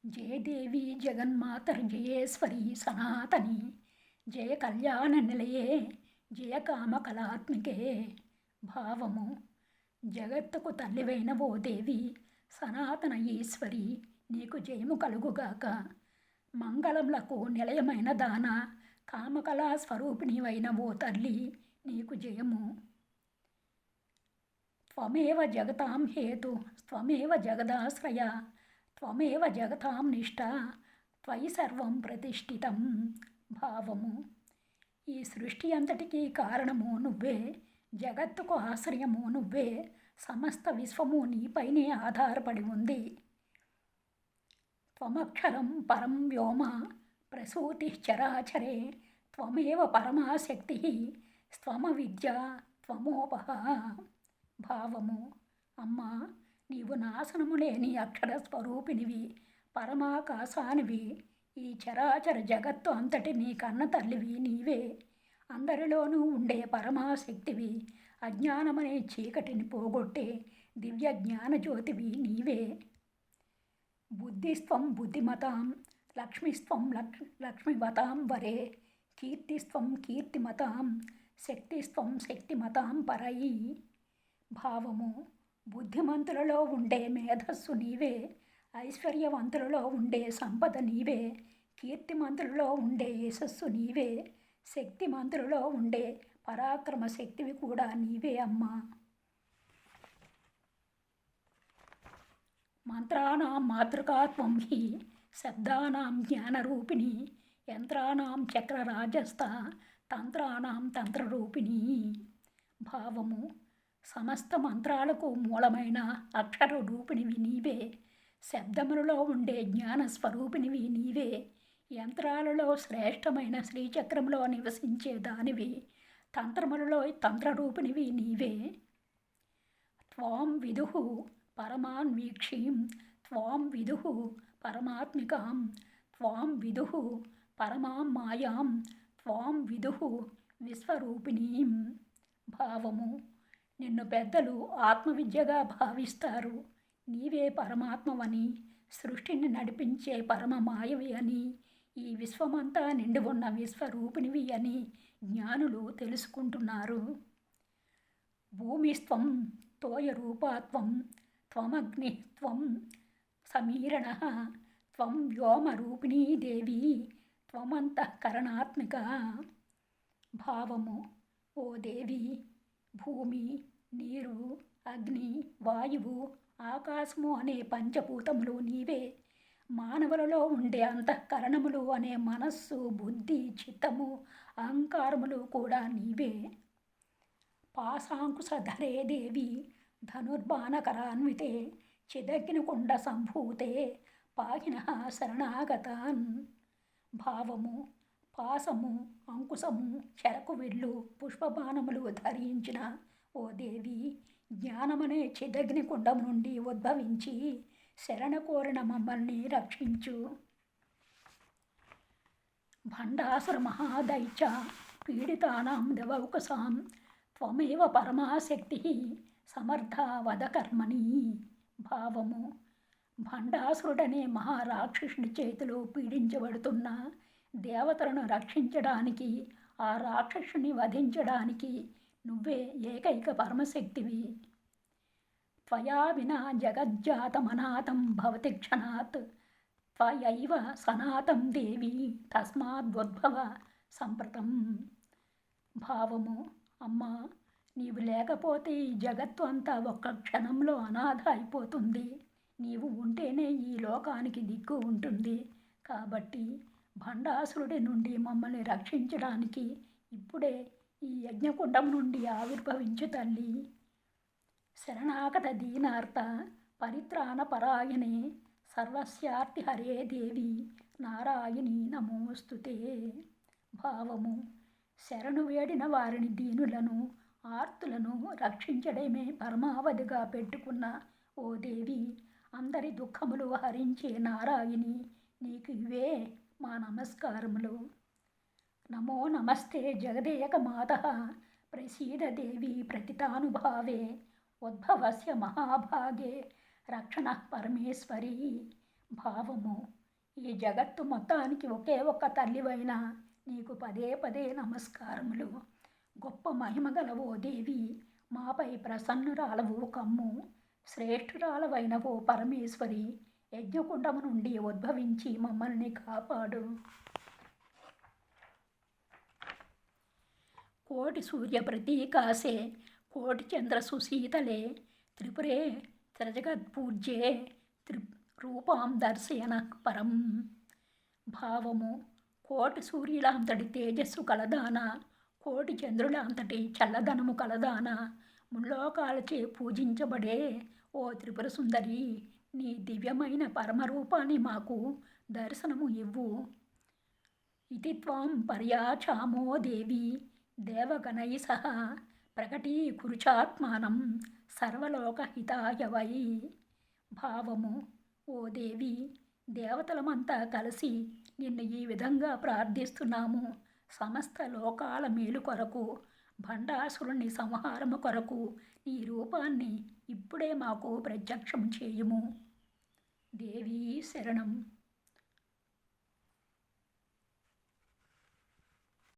జయదేవి జగన్మాతర్జయేశ్వరి సనాతని జయ కళ్యాణ నిలయే జయ కామకళాత్మికే. భావము: జగత్తుకు తల్లివైన ఓ దేవి, సనాతన ఈశ్వరి, నీకు జయము కలుగుగాక. మంగళములకు నిలయమైన దాన, కామకళా స్వరూపిణివైన ఓ తల్లి, నీకు జయము. త్వమేవ జగతాం హేతు, త్వమేవ జగదాశ్రయ, త్వమేవ జగతాం నిష్ట, త్వయి సర్వం ప్రతిష్ఠితం. భావము: ఈ సృష్టి అంతటికీ కారణము నువ్వే, జగత్తుకు ఆశ్రయము నువ్వే, సమస్త విశ్వము నీపైనే ఆధారపడి ఉంది. త్వమక్షరం పరం వ్యోమ ప్రసూతి చరాచరే, త్వమేవ పరమాశక్తి, త్వమ విద్య త్వమోపహ. భావము: అమ్మా, నీవు నాశనము లేని అక్షర స్వరూపినివి, పరమాకాశానివి. ఈ చరాచర జగత్తు అంతటినీ కన్న తల్లివి నీవే. అందరిలోనూ ఉండే పరమాశక్తివి. అజ్ఞానమనే చీకటిని పోగొట్టే దివ్య జ్ఞానజ్యోతివి నీవే. బుద్ధిస్త్వం బుద్ధిమతాం, లక్ష్మిస్త్వం లక్ష్మివతాం వరే, కీర్తిస్త్వం కీర్తిమతాం, శక్తిస్త్వం శక్తిమతాం పరై. భావము: బుద్ధిమంతులలో ఉండే మేధస్సు నీవే, ఐశ్వర్యవంతులలో ఉండే సంపద నీవే, కీర్తిమంతులలో ఉండే యశస్సు నీవే, శక్తిమంతులలో ఉండే పరాక్రమ శక్తివి కూడా నీవే అమ్మా. మంత్రాణం మాతృకాత్వం హి, శబ్దానాం జ్ఞానరూపిణి, యంత్రాణం చక్రరాజస్థ, తంత్రాణం తంత్రరూపిణి. భావము: సమస్త మంత్రాలకు మూలమైన అక్షర రూపిణివి నీవే. శబ్దములలో ఉండే జ్ఞాన స్వరూపిణివి నీవే. యంత్రాలలో శ్రేష్టమైన శ్రీచక్రములో నివసించే దానివి. తంత్రములలో తంత్రరూపిణివి నీవే. త్వాం విదుః పరమాన్ వీక్షీం, త్వాం విదుః పరమాత్మికాం, త్వాం విదుః పరమాం మాయాం, త్వాం విదుః విశ్వరూపిణీం. భావము: నిన్ను పెద్దలు ఆత్మవిద్యగా భావిస్తారు. నీవే పరమాత్మవని, సృష్టిని నడిపించే పరమ మాయవి అని, ఈ విశ్వమంతా నిండి ఉన్న విశ్వరూపిణివి అని జ్ఞానులు తెలుసుకుంటున్నారు. భూమిస్త్వం తోయరూపాత్వం, త్వమగ్నిస్త్వం సమీరణ, త్వం వ్యోమరూపిణీ దేవి, త్వమంతఃకరణాత్మిక. భావము: ఓ దేవి, భూమి, నీరు, అగ్ని, వాయువు, ఆకాశము అనే పంచభూతములు నీవే. మానవులలో ఉండే అంతఃకరణములు అనే మనస్సు, బుద్ధి, చిత్తము, అహంకారములు కూడా నీవే. పాశాంకుశధరే దేవి, ధనుర్బాణకరాన్వితే, చిదగ్నికుండ సంభూతే, పాహినః శరణాగతాన్. భావము: పాశము, అంకుశము, చెరకు విల్లు, పుష్పబాణములు ధరించిన ఓ దేవి, జ్ఞానమనే చిదగ్ని కుండం నుండి ఉద్భవించి శరణ కోరిన మమ్మల్ని రక్షించు. భండాసుర మహాదైత్య పీడితానాం దవౌకసాం, త్వమేవ పరమాశక్తి, సమర్థ వద కర్మణి. భావము: భండాసురుడనే మహారాక్షసుడి చేతిలో పీడించబడుతున్న దేవతలను రక్షించడానికి, ఆ రాక్షసుని వధించడానికి నువ్వే ఏకైక పరమశక్తివి. త్వయా వినా జగజ్జాతమనాథం భవతి క్షణాత్, త్వయైవ సనాతం దేవి, తస్మాద్భవ సంప్రతం. భావము: అమ్మా, నీవు లేకపోతే ఈ జగత్తు అంతా ఒక్క క్షణంలో అనాథ అయిపోతుంది. నీవు ఉంటేనే ఈ లోకానికి దిక్కు ఉంటుంది. కాబట్టి భండాసురుడి నుండి మమ్మల్ని రక్షించడానికి ఇప్పుడే ఈ యజ్ఞకుండం నుండి ఆవిర్భవించు తల్లి. శరణాగత దీనార్త పరిత్రాణ పరాయణే, సర్వస్యార్తి హరే దేవి, నారాయణీ నమోస్తుతే. భావము: శరణు వేడిన వారిని, దీనులను, ఆర్తులను రక్షించడమే పరమావధిగా పెట్టుకున్న ఓ దేవి, అందరి దుఃఖములు హరించే నారాయణి, నీకు ఇవే మా నమస్కారములు. నమో నమస్తే జగదేక మాతః, ప్రసీద దేవి ప్రతితానుభావే, ఉద్భవస్య మహాభాగే, రక్షణ పరమేశ్వరి. భావము: ఈ జగత్తు మొత్తానికి ఒకే ఒక్క తల్లివైన నీకు పదే పదే నమస్కారములు. గొప్ప మహిమగల ఓ దేవి, మాపై ప్రసన్నురాలవు కమ్ము. శ్రేష్ఠురాలవైన ఓ పరమేశ్వరి, యజ్ఞకుండము నుండి ఉద్భవించి మమ్మల్ని కాపాడు. కోటి సూర్య ప్రతీకాశే కోటి చంద్ర సుశీతలే త్రిపురే త్రిజగత్పూజ్యే రూపాం దర్శయన పరం. భావము: కోటి సూర్యులాంతటి తేజస్సు కలదాన, కోటి చంద్రులాంతటి చల్లదనము కలదాన, ముల్లోకాలచే పూజించబడే ఓ త్రిపుర సుందరి, నీ దివ్యమైన పరమరూపాన్ని మాకు దర్శనము ఇవ్వు. ఇతి త్వాం పర్యాచామో దేవి దేవగణై సహ ప్రకటీకురుచాత్మానం సర్వలోకహితాయ వై. భావము: ఓ దేవి, దేవతలమంతా కలిసి నిన్ను ఈ విధంగా ప్రార్థిస్తున్నాము. సమస్త లోకాల మేలు కొరకు, భండాసురుని సంహారము కొరకు నీ రూపాన్ని ఇప్పుడే మాకు ప్రత్యక్షం చేయుము. దేవీ శరణం.